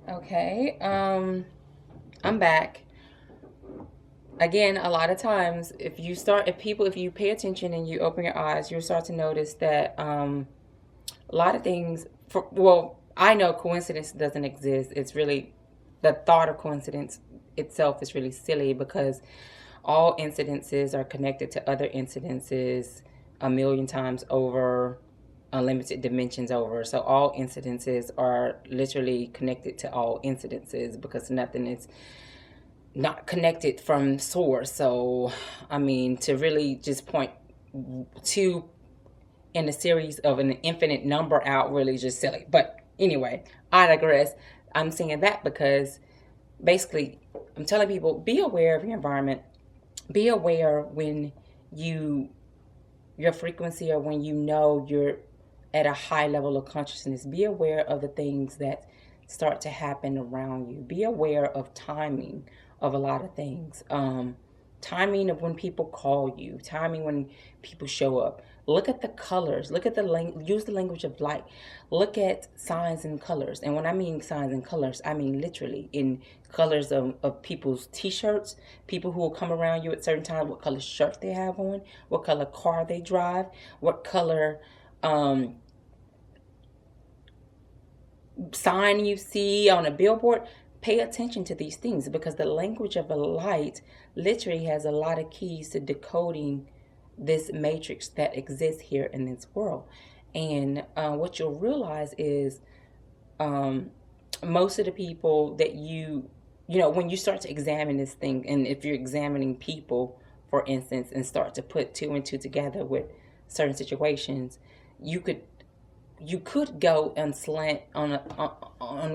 Okay, I'm back. Again, a lot of times, if you pay attention and you open your eyes, you'll start to notice that a lot of things, I know coincidence doesn't exist. It's really, the thought of coincidence itself is really silly because all incidences are connected to other incidences a million times over, unlimited dimensions over. So all incidences are literally connected to all incidences because nothing is not connected from source. So, I mean, to really just point to in a series of an infinite number out really just silly. But anyway, I digress. I'm saying that because basically I'm telling people be aware of your environment. Be aware when you your frequency or when you know you're at a high level of consciousness. Be aware of the things that start to happen around you. Be aware of timing of a lot of things. Timing of when people call you, timing when people show up. Look at the colors. Look at use the language of light. Look at signs and colors. And when I mean signs and colors, I mean literally in colors of people's t-shirts, people who will come around you at certain times, what color shirt they have on, what color car they drive, what color sign you see on a billboard. Pay attention to these things because the language of a light literally has a lot of keys to decoding this matrix that exists here in this world. And what you'll realize is most of the people that when you start to examine this thing, and if you're examining people, for instance, and start to put two and two together with certain situations, you could go and slant on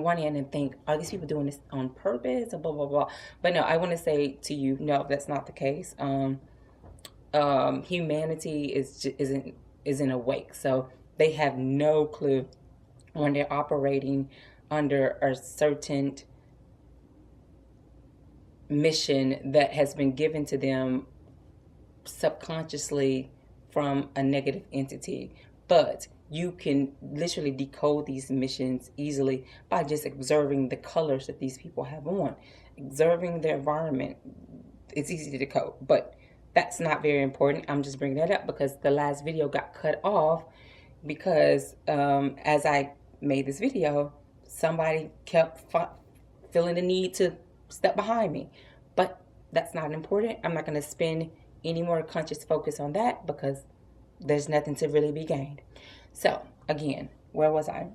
one end and think, are these people doing this on purpose or blah blah blah? But no, I want to say to you, no, that's not the case. Humanity isn't awake, so they have no clue when they're operating under a certain mission that has been given to them subconsciously from a negative entity. But you can literally decode these missions easily by just observing the colors that these people have on, observing their environment. It's easy to decode, but that's not very important. I'm just bringing that up because the last video got cut off because as I made this video, somebody kept feeling the need to step behind me. But that's not important. I'm not going to spend any more conscious focus on that because there's nothing to really be gained. So, again, where was I?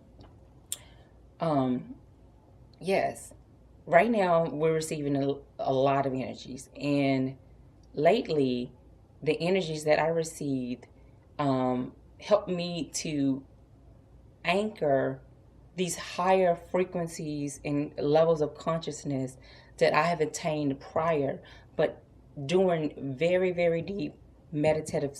Yes. Right now, we're receiving a lot of energies. And lately, the energies that I received helped me to anchor these higher frequencies and levels of consciousness that I have attained prior, but during very, very deep meditative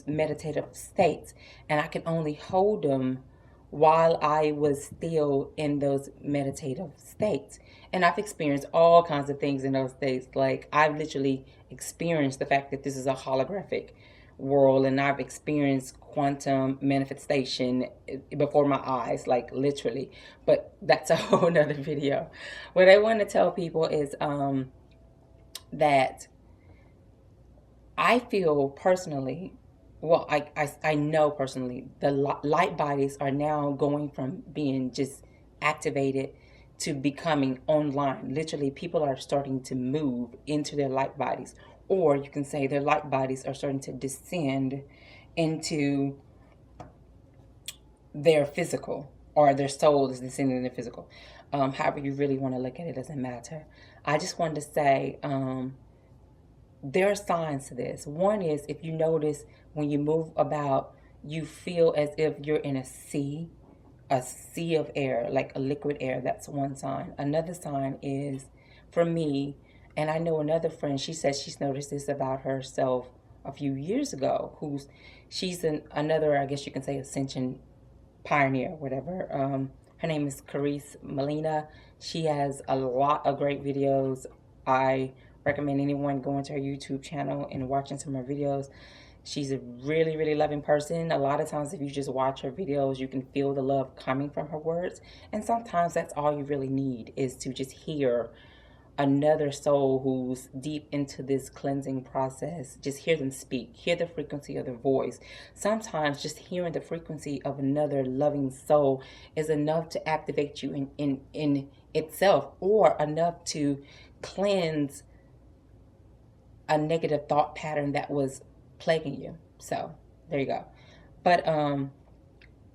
states, and I can only hold them while I was still in those meditative states. And I've experienced all kinds of things in those states. Like, I've literally experienced the fact that this is a holographic world, and I've experienced quantum manifestation before my eyes, like literally. But that's a whole nother video. What I want to tell people is that I feel personally, well, I know personally, the light bodies are now going from being just activated to becoming online. Literally, people are starting to move into their light bodies. Or you can say their light bodies are starting to descend into their physical, or their soul is descending into physical. However you really want to look at it, doesn't matter. I just wanted to say there are signs to this. One is, if you notice when you move about, you feel as if you're in a sea of air, like a liquid air. That's one sign. Another sign is, for me, and I know another friend, she says she's noticed this about herself a few years ago, she's another, I guess you can say, ascension pioneer, whatever. Her name is Carice Molina. She has a lot of great videos. I recommend anyone going to her YouTube channel and watching some of her videos. She's a really, really loving person. A lot of times, if you just watch her videos, you can feel the love coming from her words. And sometimes that's all you really need, is to just hear another soul who's deep into this cleansing process. Just hear them speak, hear the frequency of their voice. Sometimes just hearing the frequency of another loving soul is enough to activate you in itself, or enough to cleanse a negative thought pattern that was plaguing you. So there you go. But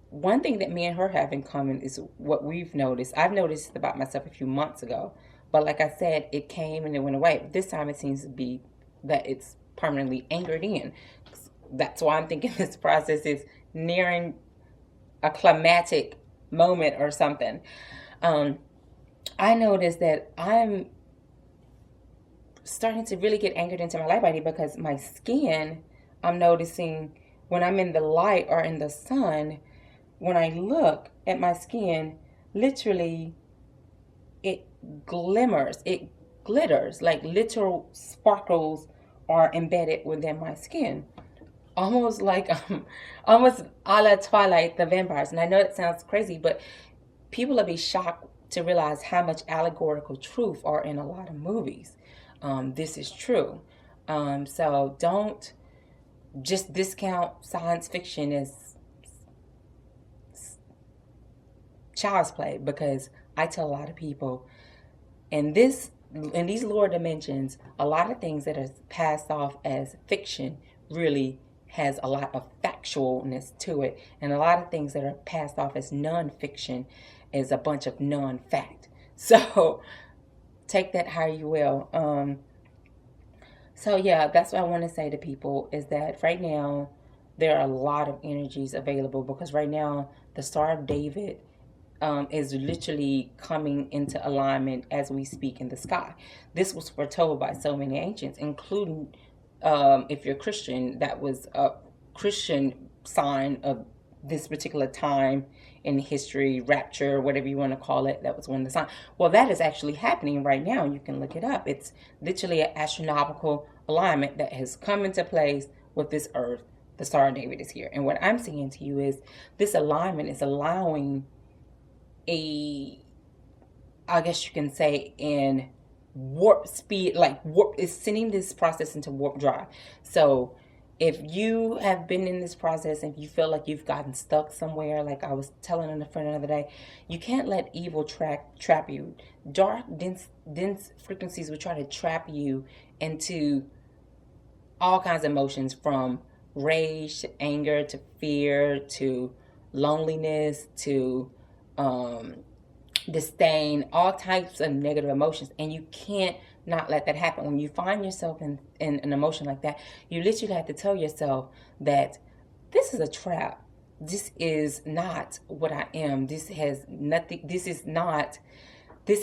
one thing that me and her have in common is what we've noticed. I've noticed about myself a few months ago, but like I said, it came and it went away. This time it seems to be that it's permanently anchored in. That's why I'm thinking this process is nearing a climatic moment or something. I noticed that I'm starting to really get anchored into my light body, because my skin, I'm noticing when I'm in the light or in the sun, when I look at my skin, literally it glimmers, it glitters, like literal sparkles are embedded within my skin. Almost like almost a la Twilight, the vampires. And I know it sounds crazy, but people will be shocked to realize how much allegorical truth are in a lot of movies. This is true. So don't just discount science fiction as child's play, because I tell a lot of people in these lower dimensions, a lot of things that are passed off as fiction really has a lot of factualness to it, and a lot of things that are passed off as non-fiction is a bunch of non-fact. So take that how you will. So yeah, that's what I want to say to people, is that right now there are a lot of energies available, because right now the Star of David is literally coming into alignment as we speak in the sky. This was foretold by so many ancients, including if you're Christian, that was a Christian sign of this particular time in history, rapture, whatever you want to call it. That was one of the signs. Well, that is actually happening right now. You can look it up. It's literally an astronomical alignment that has come into place with this earth. The Star of David is here. And what I'm saying to you is this alignment is allowing I guess you can say, in warp speed, like warp, is sending this process into warp drive. So if you have been in this process and you feel like you've gotten stuck somewhere, like I was telling a friend the other day, you can't let evil trap you. Dark, dense frequencies will try to trap you into all kinds of emotions, from rage to anger to fear to loneliness to disdain, all types of negative emotions. And you can't not let that happen. When you find yourself in an emotion like that, you literally have to tell yourself that this is a trap. This is not what I am. This has nothing, this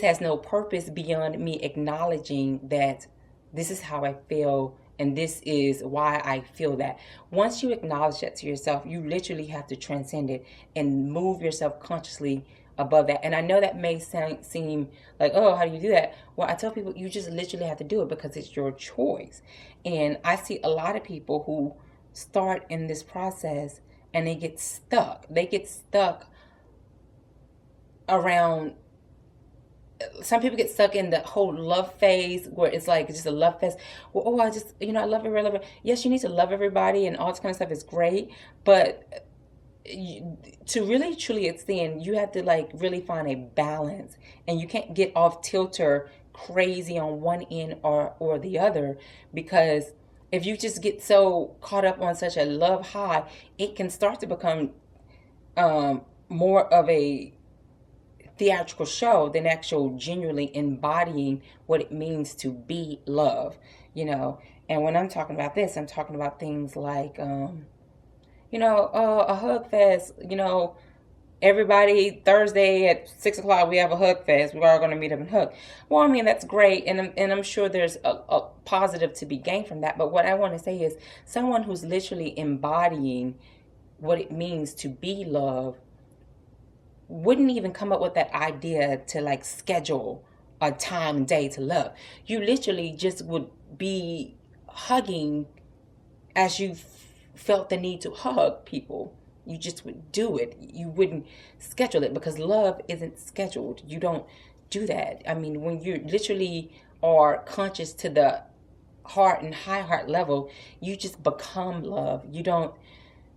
has no purpose beyond me acknowledging that this is how I feel and this is why I feel that. Once you acknowledge that to yourself, you literally have to transcend it and move yourself consciously above that. And I know that may seem like, oh, how do you do that? Well, I tell people, you just literally have to do it because it's your choice. And I see a lot of people who start in this process and they get stuck. They get stuck around, some people get stuck in the whole love phase where it's like it's just a love fest. Well, oh, I just, I love everybody, love it. Yes, you need to love everybody and all this kind of stuff is great, but to really truly extend, you have to like really find a balance, and you can't get off tilter crazy on one end or the other, because if you just get so caught up on such a love high, it can start to become more of a theatrical show than actual genuinely embodying what it means to be love, And when I'm talking about this, I'm talking about things like a hug fest, everybody Thursday at 6 o'clock, we have a hug fest. We're all going to meet up and hug. Well, I mean, that's great. And I'm sure there's a positive to be gained from that. But what I want to say is someone who's literally embodying what it means to be love wouldn't even come up with that idea to like schedule a time and day to love. You literally just would be hugging as you felt the need to hug people. You just would do it. You wouldn't schedule it, because love isn't scheduled. You don't do that. I mean, when you literally are conscious to the heart and high heart level, you just become love. You don't,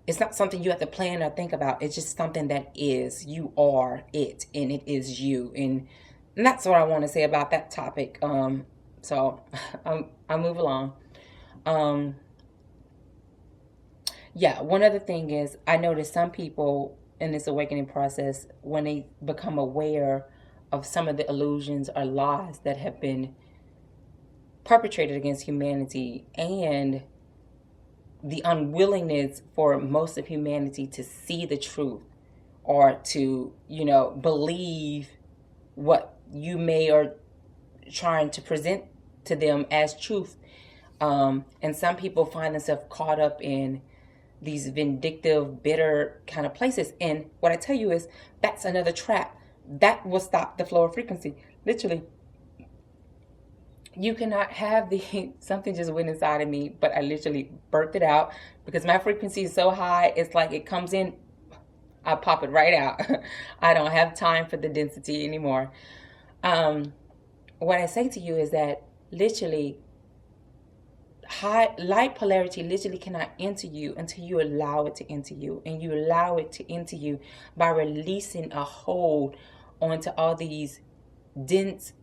it's not something you have to plan or think about. It's just something that is. You are it, and it is you. And that's what I want to say about that topic. So I'll move along. Um, yeah, one other thing is, I noticed some people in this awakening process, when they become aware of some of the illusions or lies that have been perpetrated against humanity, and the unwillingness for most of humanity to see the truth, or to, believe what you may are trying to present to them as truth. And some people find themselves caught up in these vindictive, bitter kind of places. And what I tell you is, that's another trap. That will stop the flow of frequency. Literally, you cannot have the something just went inside of me, but I literally burped it out, because my frequency is so high. It's like it comes in, I pop it right out. I don't have time for the density anymore. What I say to you is that literally, high light polarity literally cannot enter you until you allow it to enter you, and you allow it to enter you by releasing a hold onto all these dense,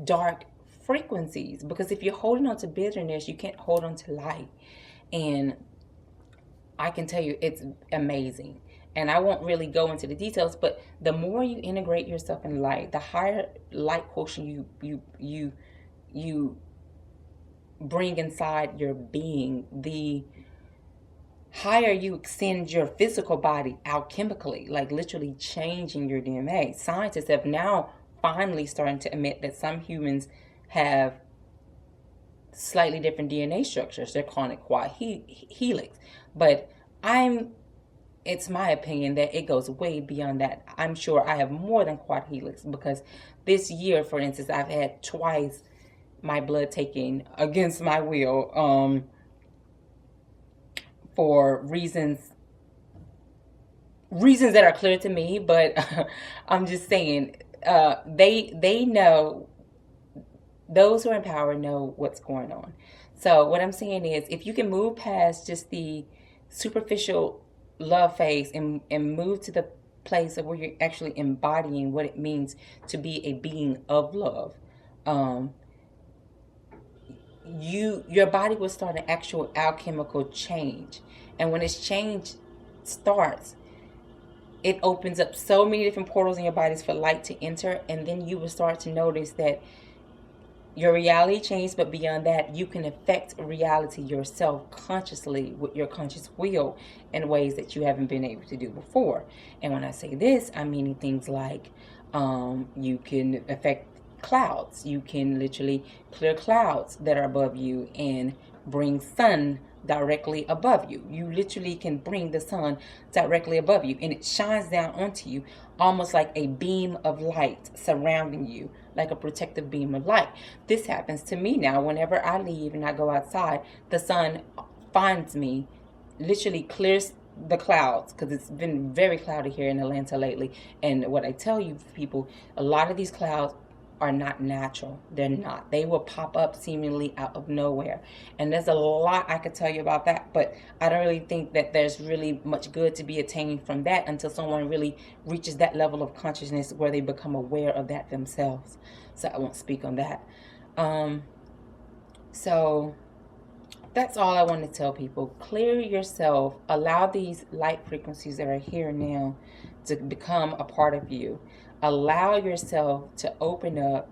dark frequencies. Because if you're holding on to bitterness, you can't hold on to light. And I can tell you, it's amazing. And I won't really go into the details, but the more you integrate yourself in light, the higher light quotient you bring inside your being, the higher you extend your physical body alchemically, like literally changing your DNA. Scientists have now finally starting to admit that some humans have slightly different DNA structures. They're calling it quad helix. But it's my opinion that it goes way beyond that. I'm sure I have more than quad helix, because this year, for instance, I've had twice my blood taken against my will, for reasons that are clear to me. But I'm just saying, they know, those who are in power know what's going on. So what I'm saying is, if you can move past just the superficial love phase, and move to the place of where you're actually embodying what it means to be a being of love, your body will start an actual alchemical change. And when this change starts, it opens up so many different portals in your bodies for light to enter. And then you will start to notice that your reality changed, but beyond that, you can affect reality yourself consciously with your conscious will in ways that you haven't been able to do before. And when I say this, I'm meaning things like, you can affect clouds. You can literally clear clouds that are above you and bring sun directly above you. You literally can bring the sun directly above you, and it shines down onto you almost like a beam of light surrounding you, like a protective beam of light. This happens to me now. Whenever I leave and I go outside, the sun finds me, literally clears the clouds, because it's been very cloudy here in Atlanta lately. And what I tell you people, a lot of these clouds are not natural. They're not. They will pop up seemingly out of nowhere. And there's a lot I could tell you about that, but I don't really think that there's really much good to be attained from that until someone really reaches that level of consciousness where they become aware of that themselves. So I won't speak on that. So that's all I want to tell people. Clear yourself. Allow these light frequencies that are here now to become a part of you. Allow yourself to open up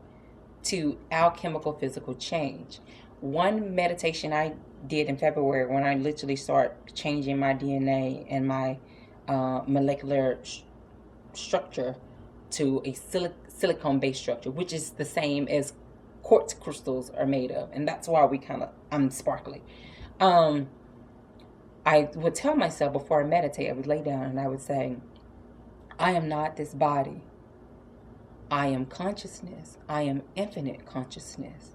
to alchemical physical change. One meditation I did in February, when I literally start changing my DNA and my molecular structure to a silicone-based structure, which is the same as quartz crystals are made of. And that's why I'm sparkly. I would tell myself before I meditate, I would lay down and I would say, I am not this body. I am consciousness. I am infinite consciousness.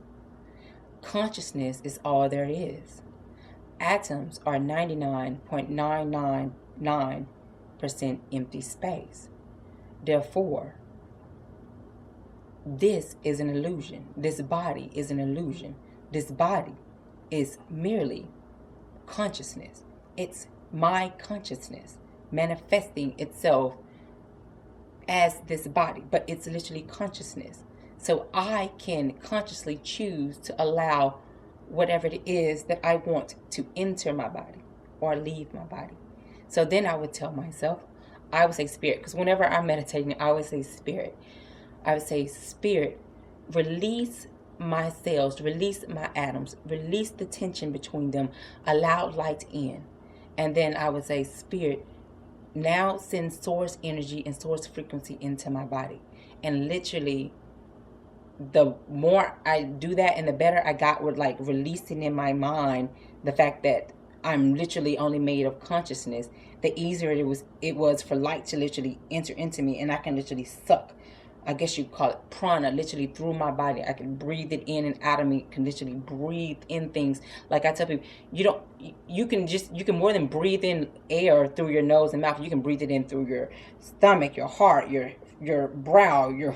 Consciousness is all there is. atoms are 99.999% empty space. Therefore, this is an illusion. This body is an illusion. This body is merely consciousness. It's my consciousness manifesting itself as this body, but it's literally consciousness. So I can consciously choose to allow whatever it is that I want to enter my body or leave my body. So then I would tell myself, I would say spirit, because whenever I'm meditating, I always say spirit. I would say, spirit, release my cells, release my atoms, release the tension between them, allow light in. And then I would say, spirit, now send source energy and source frequency into my body. And literally, the more I do that and the better I got with like releasing in my mind the fact that I'm literally only made of consciousness, the easier it was for light to literally enter into me, and I can literally suck, I guess you call it prana, literally through my body. I can breathe it in and out of me, can literally breathe in things. Like I tell people, you can more than breathe in air through your nose and mouth. You can breathe it in through your stomach, your heart, your brow, your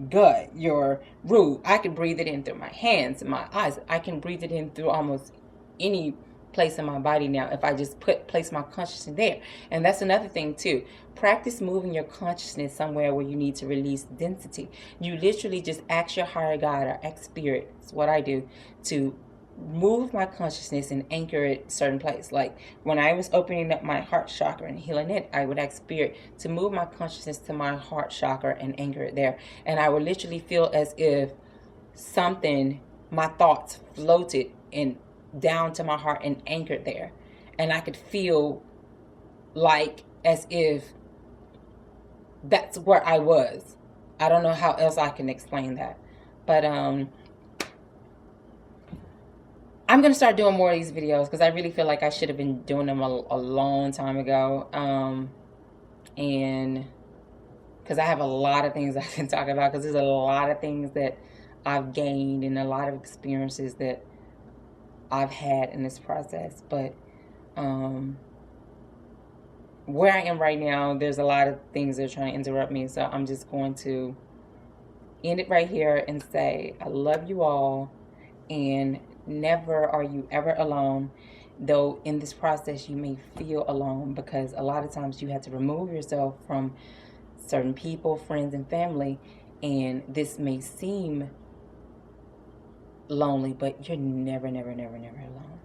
gut, your root. I can breathe it in through my hands and my eyes. I can breathe it in through almost any place in my body now if I just place my consciousness there. And that's another thing too. Practice moving your consciousness somewhere where you need to release density. You literally just ask your higher God or ask spirit, it's what I do, to move my consciousness and anchor it a certain place. Like when I was opening up my heart chakra and healing it, I would ask spirit to move my consciousness to my heart chakra and anchor it there. And I would literally feel as if my thoughts floated and down to my heart and anchored there. And I could feel like as if that's where I was. I don't know how else I can explain that. But I'm going to start doing more of these videos because I really feel like I should have been doing them a long time ago. And because I have a lot of things I can talk about, because there's a lot of things that I've gained and a lot of experiences that I've had in this process. But where I am right now, there's a lot of things that are trying to interrupt me. So I'm just going to end it right here and say, I love you all, and never are you ever alone. Though in this process you may feel alone, because a lot of times you have to remove yourself from certain people, friends and family, and this may seem lonely, but you're never alone.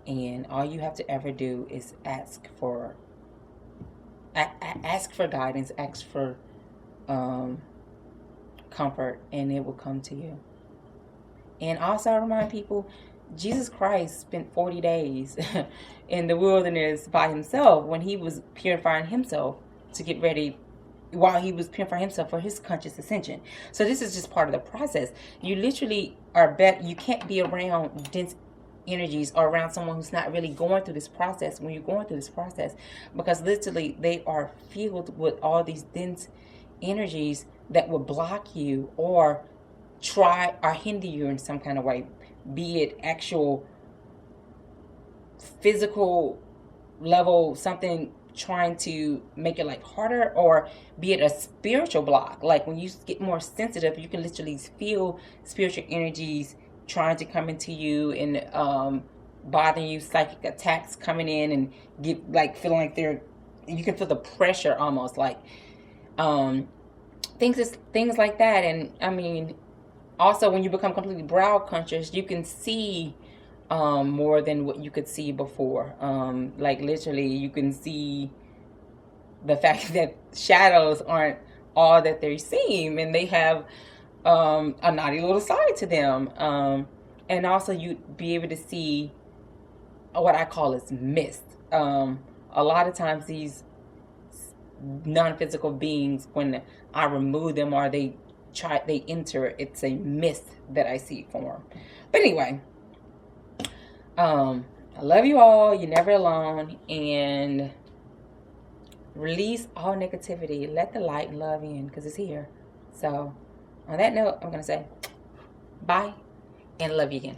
And all you have to ever do is ask for guidance, ask for comfort, and it will come to you. And also I remind people, Jesus Christ spent 40 days in the wilderness by himself when he was purifying himself to get ready, while he was purifying himself for his conscious ascension. So this is just part of the process. You literally are you can't be around dense energies or around someone who's not really going through this process when you're going through this process, because literally they are filled with all these dense energies that will block you or try or hinder you in some kind of way, be it actual physical level, something trying to make your life harder, or be it a spiritual block. Like when you get more sensitive, you can literally feel spiritual energies trying to come into you and bothering you, psychic attacks coming in, and get like feeling like you can feel the pressure almost, like things like that. And I mean, also when you become completely brow conscious, you can see more than what you could see before. Like literally you can see the fact that shadows aren't all that they seem, and they have a naughty little side to them. And also you'd be able to see what I call as mist. A lot of times these non-physical beings, when I remove them or they enter, it's a mist that I see form. But anyway, I love you all. You're never alone. And release all negativity. Let the light and love in, because it's here. So on that note, I'm going to say bye and love you again.